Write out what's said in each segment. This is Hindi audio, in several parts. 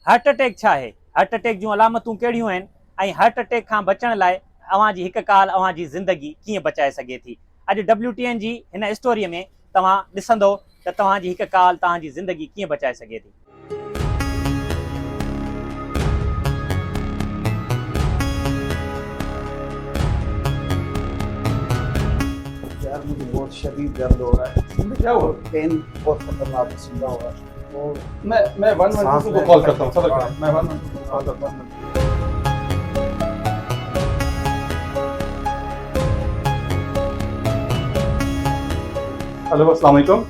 हार्ट अटैक छा है, हार्ट अटैक जूं अलामतूं कहिड़ियूं आहिनि ऐं हार्ट अटैक खां बचण लाइ अव्हां जी हिकु काल अव्हां जी ज़िंदगी कीअं बचाए सघे थी। अॼु WTN जी हिन स्टोरीअ में तव्हां ॾिसंदो त तव्हां जी हिकु काल तव्हां जी ज़िंदगी कीअं बचाए सघे थी। यार मुझे बहुत शदीद दर्द हो रहा है। क्या हुआ? पेन बहुत खतरनाक किस्म का हो रहा है। और मैं 112 को कॉल करता हूँ। सदर हाँ। मैं 112 को कॉल करता हूँ। हेलो, अस्सलाम वालेकुम।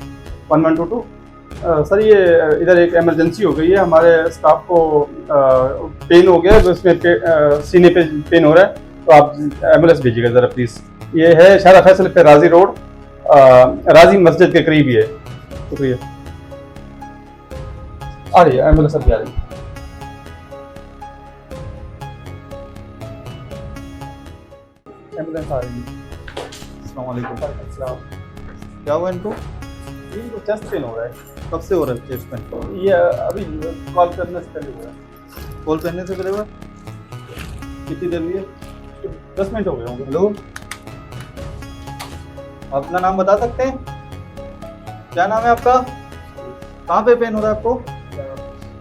1122 सर, ये इधर एक इमरजेंसी हो गई है। हमारे स्टाफ को पेन हो गया है, उसमें सीने पे पेन हो रहा है, तो आप एम्बुलेंस भेजिएगा ज़रा प्लीज़। ये है शारा फैसल पे राजी रोड, राजी मस्जिद के करीब ही है। शुक्रिया। आ रही है एम्बुलेंस, अभी आ रही है। एम्बुलेंस आ रही है। अस्सलाम वालेकुम। क्या हुआ इनको? इनको चेस्ट पेन हो रहा है। कब से हो रहा है चेस्ट पेन? ये अभी कॉल करने से पहले हो रहा है। कॉल करने से पहले हुआ? कितनी देर हुई है? 10 मिनट हो गए होंगे। हेलो, अपना नाम बता सकते हैं? क्या नाम है आपका? कहाँ पे पेन हो रहा है आपको?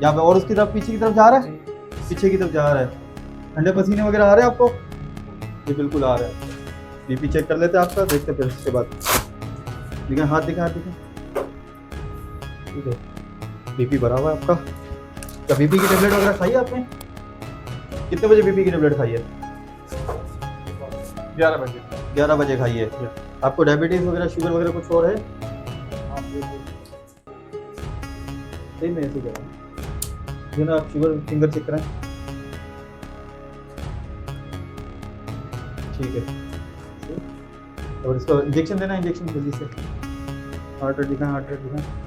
यहाँ पे? और उसकी तरफ, पीछे की तरफ जा रहा है? पीछे की तरफ जा रहा है। ठंडे पसीने वगैरह आ रहे हैं आपको? ये बिल्कुल आ रहा है। बीपी चेक कर लेते हैं आपका, देखते फिर उसके बाद। दिखाएं, हाथ दिखाएं, हाथ दिखाएं। ठीक है, बीपी बढ़ा हुआ है आपका। क्या बीपी की टेबलेट वगैरह खाई है आपने? कितने बजे बीपी की टेबलेट खाई है? 11 बजे। 11 बजे खाई है। आपको डायबिटीज वगैरह, शुगर वगैरह कुछ और है? सही में ऐसे करें, जो ना, आप शुगर फिंगर चेक कराएं। ठीक है, और इसका इंजेक्शन लेना है, इंजेक्शन जल्दी से। हार्ट रेट दिखाएं, हार्ट रेट दिखाएं।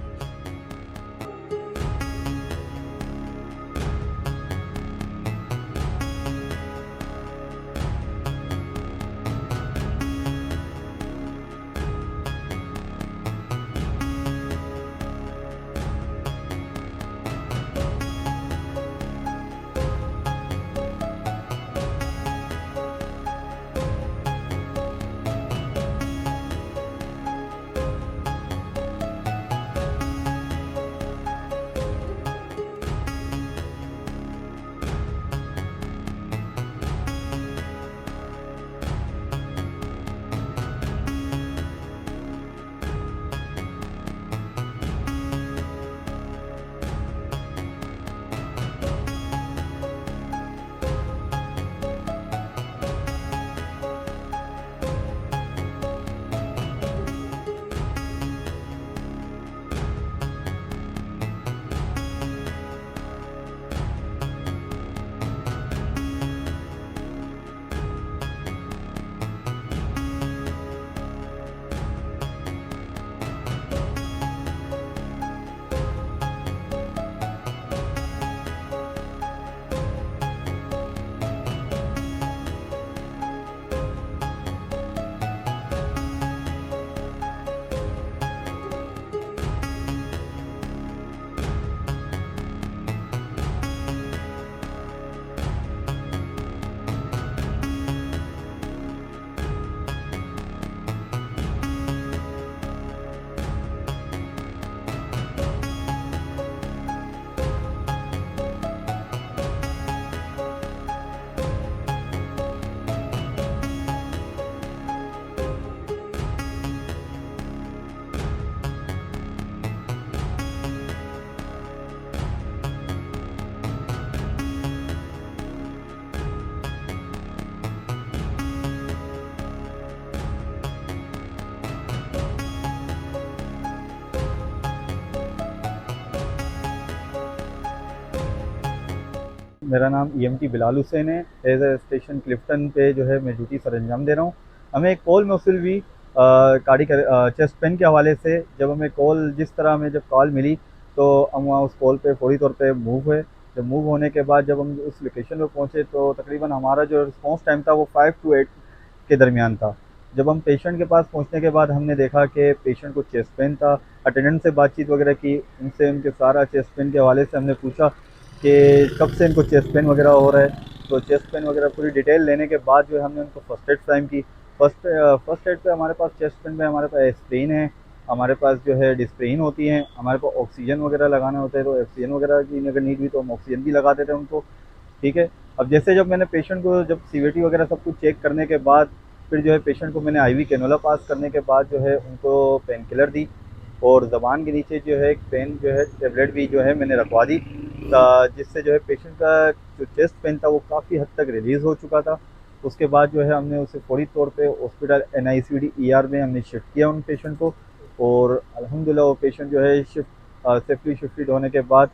मेरा नाम EMT बिलाल हुसैन है। एज ए स्टेशन क्लिफ्टन पे जो है मैं ड्यूटी सर अंजाम दे रहा हूँ। हमें एक कॉल मौसूल हुई गाड़ी का चेस्ट पेन के हवाले से। जब हमें कॉल, जिस तरह हमें जब कॉल मिली तो हम वहाँ उस कॉल पे फौरी तौर पे मूव हुए। जब मूव होने के बाद जब हम उस लोकेशन पर पहुँचे तो तकरीबन हमारा जो रिस्पॉन्स टाइम था वो 5 to 8 के दरमियान था। जब हम पेशेंट के पास पहुँचने के बाद हमने देखा कि पेशेंट को चेस्ट पेन था। अटेंडेंट से बातचीत वगैरह की, उनसे उनके सारा चेस्ट पेन के हवाले से हमने पूछा कि कब से इनको चेस्ट पेन वगैरह हो रहा है। तो चेस्ट पेन वगैरह पूरी डिटेल लेने के बाद जो है हमने उनको फर्स्ट एड टाइम की। फर्स्ट एड पे हमारे पास चेस्ट पेन में हमारे पास एस्प्रिन है, हमारे पास जो है डिस्प्रिन होती हैं, हमारे पास ऑक्सीजन वगैरह लगाना होता है, तो ऑक्सीजन वगैरह की अगर नीड हुई तो हम ऑक्सीजन भी लगा देते हैं उनको। ठीक है। अब जैसे जब मैंने पेशेंट को जब सीवीटी वगैरह सब कुछ चेक करने के बाद फिर जो है पेशेंट को मैंने आईवी कैनोला पास करने के बाद जो है उनको पेन किलर दी और ज़बान के नीचे जो है एक पेन जो है टेबलेट भी जो है मैंने रखवा दी, जिससे जो है पेशेंट का जो चेस्ट पेन था वो काफ़ी हद तक रिलीज़ हो चुका था। उसके बाद जो है हमने उसे फौरी तौर पे हॉस्पिटल NICD ER में हमने शिफ्ट किया उन पेशेंट को, और अल्हम्दुलिल्लाह वो पेशेंट जो है सेफली शिफ्टेड होने के बाद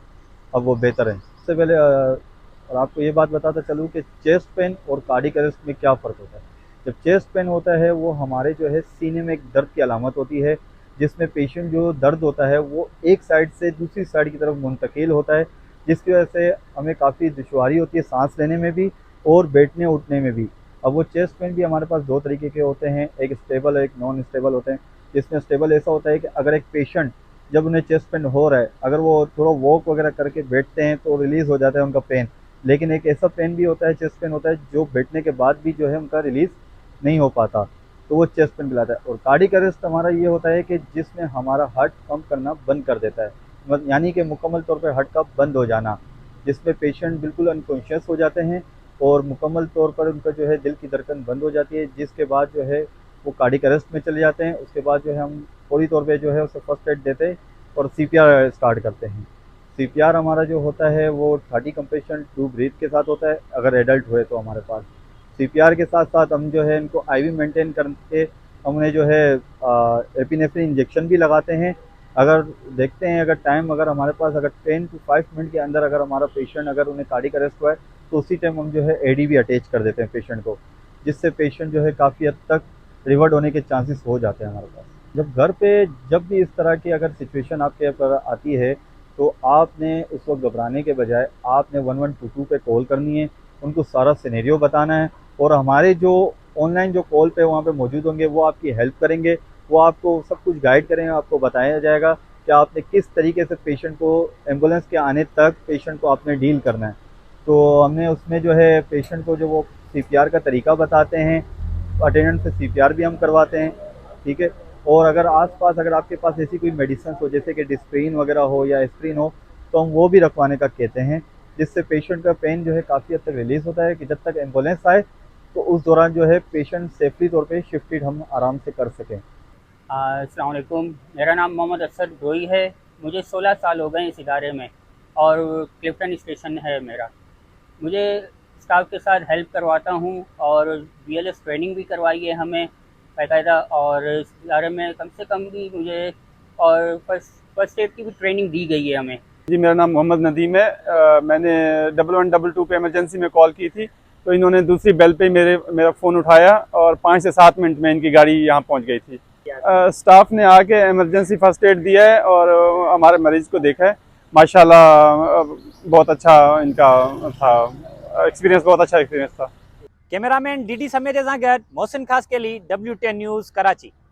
अब वो बेहतर है। सबसे पहले और आपको ये बात बताता चलूँ कि चेस्ट पेन और कार्डियक अरेस्ट में क्या फ़र्क होता है। जब चेस्ट पेन होता है वो हमारे जो है सीने में एक दर्द की अलामत होती है, जिसमें पेशेंट जो दर्द होता है वो एक साइड से दूसरी साइड की तरफ मुंतकिल होता है, जिसकी वजह से हमें काफ़ी दुश्वारी होती है सांस लेने में भी और बैठने उठने में भी। अब वो चेस्ट पेन भी हमारे पास दो तरीके के होते हैं, एक स्टेबल एक नॉन स्टेबल होते हैं। जिसमें स्टेबल ऐसा होता है कि अगर एक पेशेंट जब उन्हें चेस्ट पेन हो रहा है, अगर वो थोड़ा वॉक वगैरह करके बैठते हैं तो रिलीज़ हो जाता है उनका पेन। लेकिन एक ऐसा पेन भी होता है, चेस्ट पेन होता है, जो बैठने के बाद भी जो है उनका रिलीज़ नहीं हो पाता, तो वो चेस्ट पेन कहलाता है। और कार्डियक अरेस्ट हमारा ये होता है कि जिसमें हमारा हार्ट पंप करना बंद कर देता है, मतलब यानी कि मुकम्मल तौर पर हार्ट का बंद हो जाना, जिसमें पेशेंट बिल्कुल अनकॉन्शियस हो जाते हैं और मुकम्मल तौर पर उनका जो है दिल की धड़कन बंद हो जाती है, जिसके बाद जो है वो कार्डियक अरेस्ट में चले जाते हैं। उसके बाद जो है हम फौरी तौर पे जो है उसे फर्स्ट एड देते हैं और CPR स्टार्ट करते हैं। CPR हमारा जो होता है वो 30 कंप्रेशन 2 ब्रीथ के साथ होता है, अगर एडल्ट हुए तो हमारे पास। CPR के साथ साथ हम जो है इनको IV मेंटेन करके हम उन्हें जो है एपिनेफ्रिन इंजेक्शन भी लगाते हैं। अगर देखते हैं अगर टाइम अगर हमारे पास अगर 10 to 5 मिनट के अंदर अगर हमारा पेशेंट अगर उन्हें कार्डियक अरेस्ट हुआ है तो उसी टाइम हम जो है AD भी अटैच कर देते हैं पेशेंट को, जिससे पेशेंट जो है काफ़ी हद तक रिवर्ड होने के चांसेस हो जाते हैं हमारे पास। जब घर पे जब भी इस तरह की अगर सिचुएशन आपके ऊपर आती है तो आपने उस वक्त घबराने के बजाय आपने 1122 पे कॉल करनी है, उनको सारा सिनेरियो बताना है, और हमारे जो ऑनलाइन जो कॉल पे वहाँ पे मौजूद होंगे वो आपकी हेल्प करेंगे, वो आपको सब कुछ गाइड करेंगे, आपको बताया जाएगा कि आपने किस तरीके से पेशेंट को एम्बुलेंस के आने तक पेशेंट को आपने डील करना है। तो हमने उसमें जो है पेशेंट को जो वो CPR का तरीका बताते हैं, अटेंडेंट से CPR भी हम करवाते हैं। ठीक है। और अगर आसपास अगर आपके पास ऐसी कोई मेडिसिन हो जैसे कि डिस्प्रिन वगैरह हो या एस्प्रिन हो तो हम वो भी रखवाने का कहते हैं, जिससे पेशेंट का पेन जो है काफ़ी हद तक रिलीज़ होता है कि जब तक एम्बुलेंस आए तो उस दौरान जो है पेशेंट सेफली तौर पे शिफ्टेड हम आराम से कर सकें। अस्सलाम वालेकुम, मेरा नाम मोहम्मद असद डोई है। मुझे 16 साल हो गए इस इदारे में और क्लिफ्टन स्टेशन है मेरा। मुझे स्टाफ के साथ हेल्प करवाता हूँ और BLS ट्रेनिंग भी करवाई है हमें बाकायदा, और इस इदारे में कम से कम भी मुझे और फर्स्ट एड की भी ट्रेनिंग दी गई है हमें। जी, मेरा नाम मोहम्मद नदीम है। मैंने 1122 पे इमरजेंसी में कॉल की थी, तो इन्होंने दूसरी बेल पे मेरा फ़ोन उठाया और 5 से 7 मिनट में इनकी गाड़ी यहाँ पहुँच गई थी। स्टाफ ने आके इमरजेंसी फर्स्ट एड दिया है और हमारे मरीज़ को देखा है। माशाल्लाह बहुत अच्छा इनका था एक्सपीरियंस, बहुत अच्छा एक्सपीरियंस था। कैमरामैन DD समेत सां गॾु मोहसिन खास के लिए WTN न्यूज़ कराची।